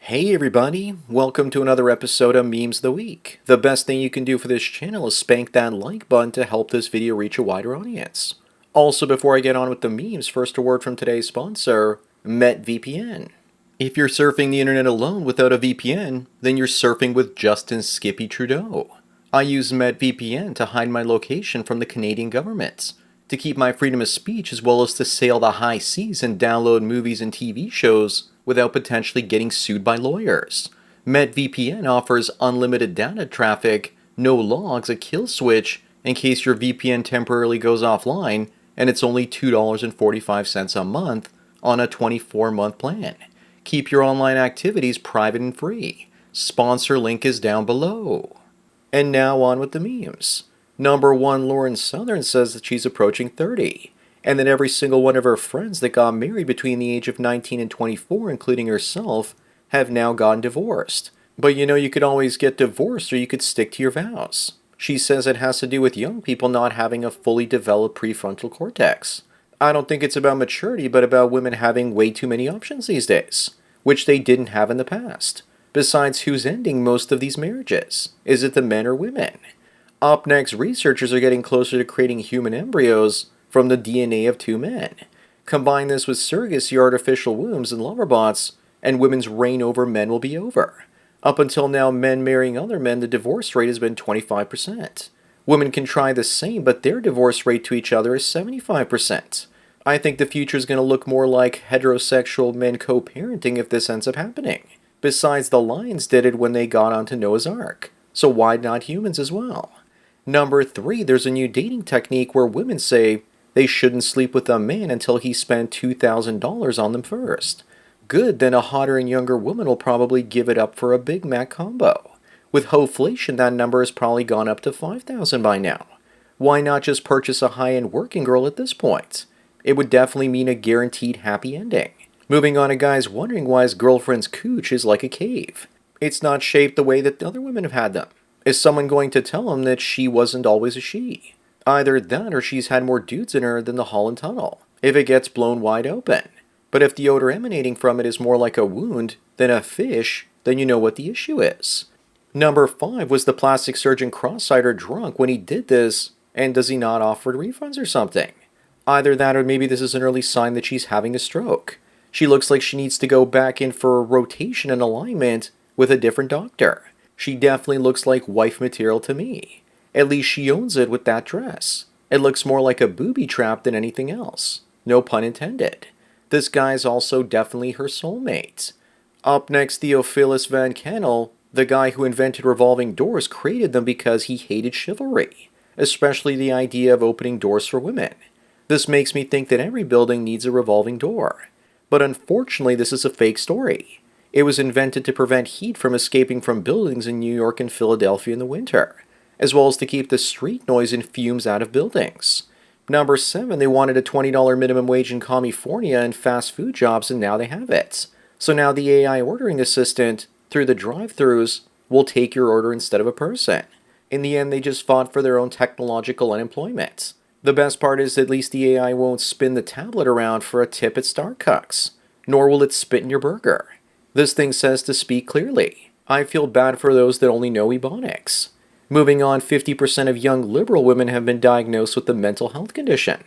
Hey everybody, welcome to another episode of Memes of the Week. The best thing you can do for this channel is spank that like button to help this video reach a wider audience. Also, before I get on with the memes, first a word from today's sponsor, MetVPN. If you're surfing the internet alone without a VPN, then you're surfing with Justin Skippy Trudeau. I use MetVPN to hide my location from the Canadian government, to keep my freedom of speech as well as to sail the high seas and download movies and TV shows without potentially getting sued by lawyers. MetVPN offers unlimited data traffic, no logs, a kill switch in case your VPN temporarily goes offline, and it's only $2.45 a month on a 24-month plan. Keep your online activities private and free. Sponsor link is down below. And now on with the memes. Number 1, Lauren Southern says that she's approaching 30, and that every single one of her friends that got married between the age of 19 and 24, including herself, have now gotten divorced. But you could always get divorced or you could stick to your vows. She says it has to do with young people not having a fully developed prefrontal cortex. I don't think it's about maturity, but about women having way too many options these days, which they didn't have in the past. Besides, who's ending most of these marriages? Is it the men or women? Up next, researchers are getting closer to creating human embryos from the DNA of two men. Combine this with surrogacy, artificial wombs, and lover bots, and women's reign over men will be over. Up until now, men marrying other men, the divorce rate has been 25%. Women can try the same, but their divorce rate to each other is 75%. I think the future is going to look more like heterosexual men co-parenting if this ends up happening. Besides, the lions did it when they got onto Noah's Ark, so why not humans as well? Number 3, there's a new dating technique where women say they shouldn't sleep with a man until he spent $2,000 on them first. Good, then a hotter and younger woman will probably give it up for a Big Mac combo. With hoflation, that number has probably gone up to $5,000 by now. Why not just purchase a high-end working girl at this point? It would definitely mean a guaranteed happy ending. Moving on, a guy's wondering why his girlfriend's cooch is like a cave. It's not shaped the way that other women have had them. Is someone going to tell him that she wasn't always a she? Either that or she's had more dudes in her than the Holland Tunnel, if it gets blown wide open. But if the odor emanating from it is more like a wound than a fish, then you know what the issue is. Number 5, was the plastic surgeon cross-eyed or drunk when he did this, and does he not offer refunds or something? Either that or maybe this is an early sign that she's having a stroke. She looks like she needs to go back in for a rotation and alignment with a different doctor. She definitely looks like wife material to me. At least she owns it with that dress. It looks more like a booby trap than anything else. No pun intended. This guy's also definitely her soulmate. Up next, Theophilus Van Kannel, the guy who invented revolving doors, created them because he hated chivalry, especially the idea of opening doors for women. This makes me think that every building needs a revolving door. But unfortunately, this is a fake story. It was invented to prevent heat from escaping from buildings in New York and Philadelphia in the winter, as well as to keep the street noise and fumes out of buildings. Number 7, they wanted a $20 minimum wage in California and fast food jobs, and now they have it. So now the AI ordering assistant, through the drive-thrus, will take your order instead of a person. In the end, they just fought for their own technological unemployment. The best part is at least the AI won't spin the tablet around for a tip at Starbucks, nor will it spit in your burger. This thing says to speak clearly. I feel bad for those that only know Ebonics. Moving on, 50% of young liberal women have been diagnosed with a mental health condition.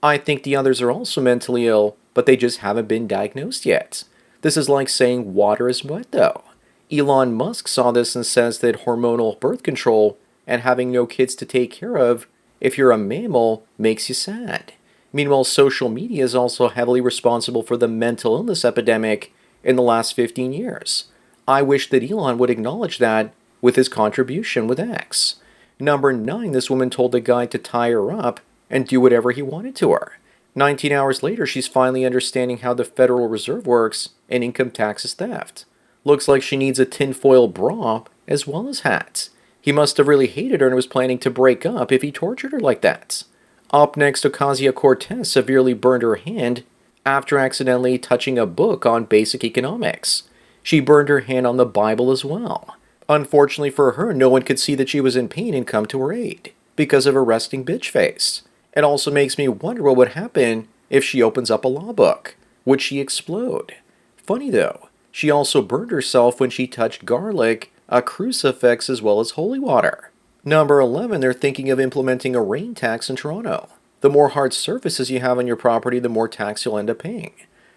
I think the others are also mentally ill, but they just haven't been diagnosed yet. This is like saying water is wet though. Elon Musk saw this and says that hormonal birth control and having no kids to take care of, if you're a mammal, makes you sad. Meanwhile, social media is also heavily responsible for the mental illness epidemic in the last 15 years. I wish that Elon would acknowledge that with his contribution with X. Number 9, this woman told the guy to tie her up and do whatever he wanted to her. 19 hours later, she's finally understanding how the Federal Reserve works and income tax is theft. Looks like she needs a tinfoil bra as well as hats. He must have really hated her and was planning to break up if he tortured her like that. Up next, Ocasio-Cortez severely burned her hand after accidentally touching a book on basic economics. She burned her hand on the Bible as well. Unfortunately for her, no one could see that she was in pain and come to her aid because of her resting bitch face. It also makes me wonder what would happen if she opens up a law book. Would she explode? Funny though, She also burned herself when she touched garlic, a crucifix, as well as holy water. Number 11, they're thinking of implementing a rain tax in Toronto. The more hard surfaces you have on your property, the more tax you'll end up paying.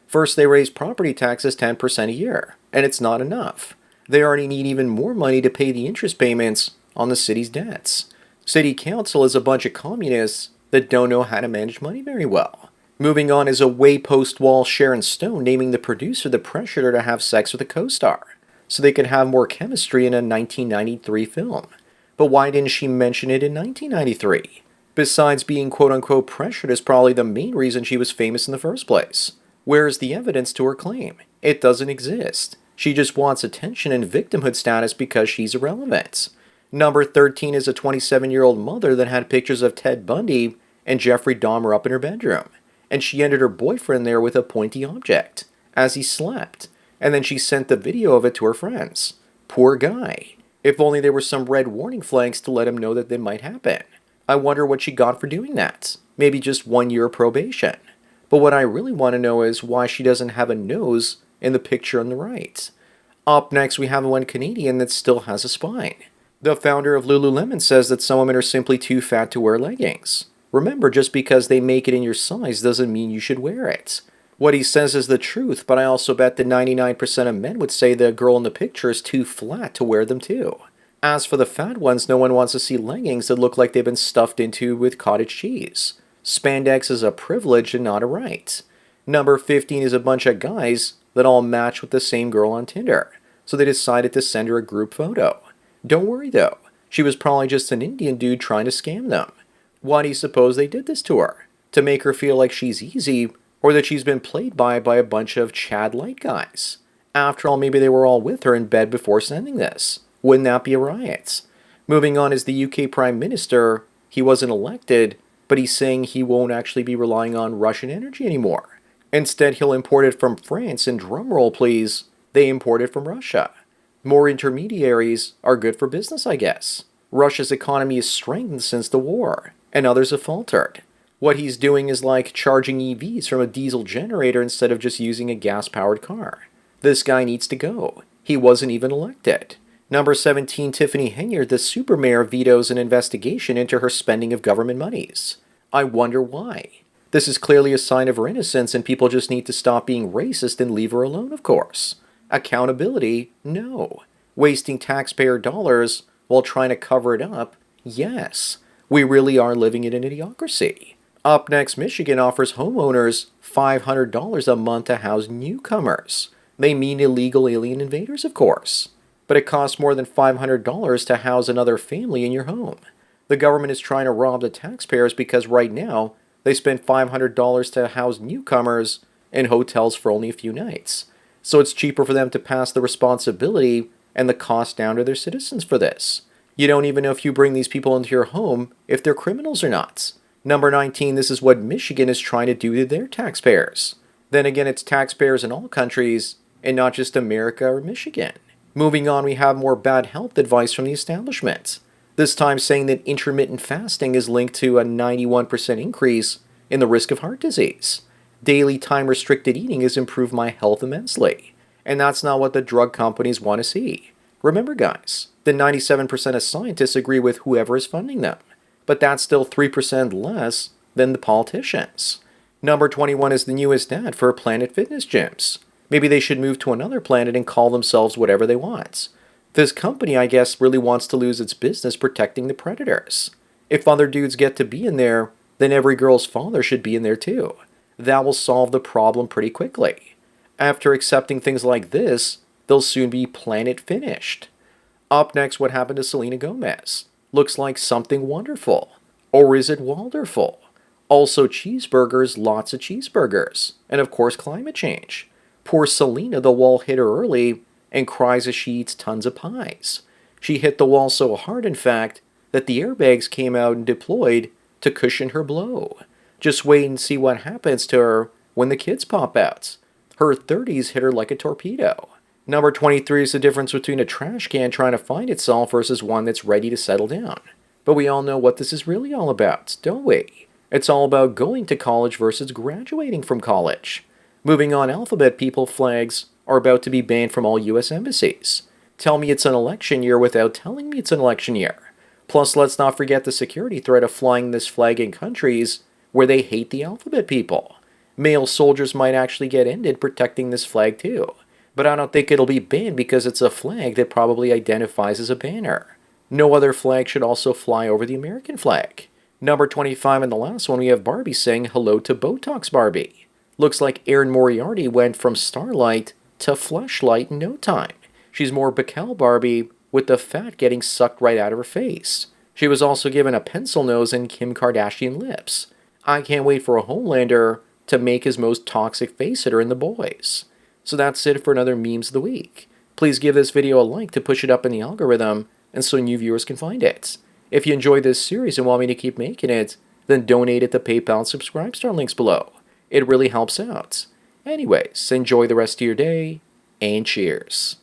First, they raise property taxes 10% a year, and it's not enough. They already need even more money to pay the interest payments on the city's debts. City council is a bunch of communists that don't know how to manage money very well. Moving on is a way post-wall Sharon Stone naming the producer that pressured her to have sex with a co-star, so they could have more chemistry in a 1993 film. But why didn't she mention it in 1993? Besides being quote-unquote pressured is probably the main reason she was famous in the first place. Where's the evidence to her claim? It doesn't exist. She just wants attention and victimhood status because she's irrelevant. Number 13 is a 27-year-old mother that had pictures of Ted Bundy and Jeffrey Dahmer up in her bedroom, and she ended her boyfriend there with a pointy object as he slept, and then she sent the video of it to her friends. Poor guy. If only there were some red warning flags to let him know that might happen. I wonder what she got for doing that. Maybe just 1 year probation. But what I really want to know is why she doesn't have a nose in the picture on the right. Up next, we have one Canadian that still has a spine. The founder of Lululemon says that some women are simply too fat to wear leggings. Remember, just because they make it in your size doesn't mean you should wear it. What he says is the truth, but I also bet that 99% of men would say the girl in the picture is too flat to wear them too. As for the fat ones, no one wants to see leggings that look like they've been stuffed into with cottage cheese. Spandex is a privilege and not a right. Number 15 is a bunch of guys that all match with the same girl on Tinder, so they decided to send her a group photo. Don't worry though, she was probably just an Indian dude trying to scam them. Why do you suppose they did this to her? To make her feel like she's easy, or that she's been played by a bunch of Chad Light guys? After all, maybe they were all with her in bed before sending this. Wouldn't that be a riot? Moving on is the UK Prime Minister. He wasn't elected, but he's saying he won't actually be relying on Russian energy anymore. Instead, he'll import it from France, and drumroll please, they import it from Russia. More intermediaries are good for business, I guess. Russia's economy is strengthened since the war, and others have faltered. What he's doing is like charging EVs from a diesel generator instead of just using a gas-powered car. This guy needs to go. He wasn't even elected. Number 17, Tiffany Henyard, the super mayor, vetoes an investigation into her spending of government monies. I wonder why. This is clearly a sign of her innocence, and people just need to stop being racist and leave her alone, of course. Accountability? No. Wasting taxpayer dollars while trying to cover it up? Yes. We really are living in an idiocracy. Up next, Michigan offers homeowners $500 a month to house newcomers. They mean illegal alien invaders, of course. But it costs more than $500 to house another family in your home. The government is trying to rob the taxpayers because right now they spend $500 to house newcomers in hotels for only a few nights. So it's cheaper for them to pass the responsibility and the cost down to their citizens for this. You don't even know if you bring these people into your home if they're criminals or not. Number 19, this is what Michigan is trying to do to their taxpayers. Then again, it's taxpayers in all countries and not just America or Michigan. Moving on, we have more bad health advice from the establishment. This time saying that intermittent fasting is linked to a 91% increase in the risk of heart disease. Daily time-restricted eating has improved my health immensely. And that's not what the drug companies want to see. Remember, guys, that 97% of scientists agree with whoever is funding them. But that's still 3% less than the politicians. Number 21 is the newest ad for Planet Fitness gyms. Maybe they should move to another planet and call themselves whatever they want. This company, I guess, really wants to lose its business protecting the predators. If other dudes get to be in there, then every girl's father should be in there too. That will solve the problem pretty quickly. After accepting things like this, they'll soon be planet finished. Up next, what happened to Selena Gomez? Looks like something wonderful. Or is it Walderful? Also cheeseburgers, lots of cheeseburgers. And of course climate change. Poor Selena, the wall hit her early and cries as she eats tons of pies. She hit the wall so hard, in fact, that the airbags came out and deployed to cushion her blow. Just wait and see what happens to her when the kids pop out. Her 30s hit her like a torpedo. Number 23 is the difference between a trash can trying to find itself versus one that's ready to settle down. But we all know what this is really all about, don't we? It's all about going to college versus graduating from college. Moving on, alphabet people flags are about to be banned from all US embassies. Tell me it's an election year without telling me it's an election year. Plus, let's not forget the security threat of flying this flag in countries where they hate the alphabet people. Male soldiers might actually get ended protecting this flag too. But I don't think it'll be banned because it's a flag that probably identifies as a banner. No other flag should also fly over the American flag. Number 25 and the last one, we have Barbie saying hello to Botox Barbie. Looks like Erin Moriarty went from Starlight to Fleshlight in no time. She's more Bacall Barbie with the fat getting sucked right out of her face. She was also given a pencil nose and Kim Kardashian lips. I can't wait for a Homelander to make his most toxic face hitter in The Boys. So that's it for another Memes of the Week. Please give this video a like to push it up in the algorithm and so new viewers can find it. If you enjoyed this series and want me to keep making it, then donate at the PayPal and Subscribestar links below. It really helps out. Anyways, enjoy the rest of your day, and cheers.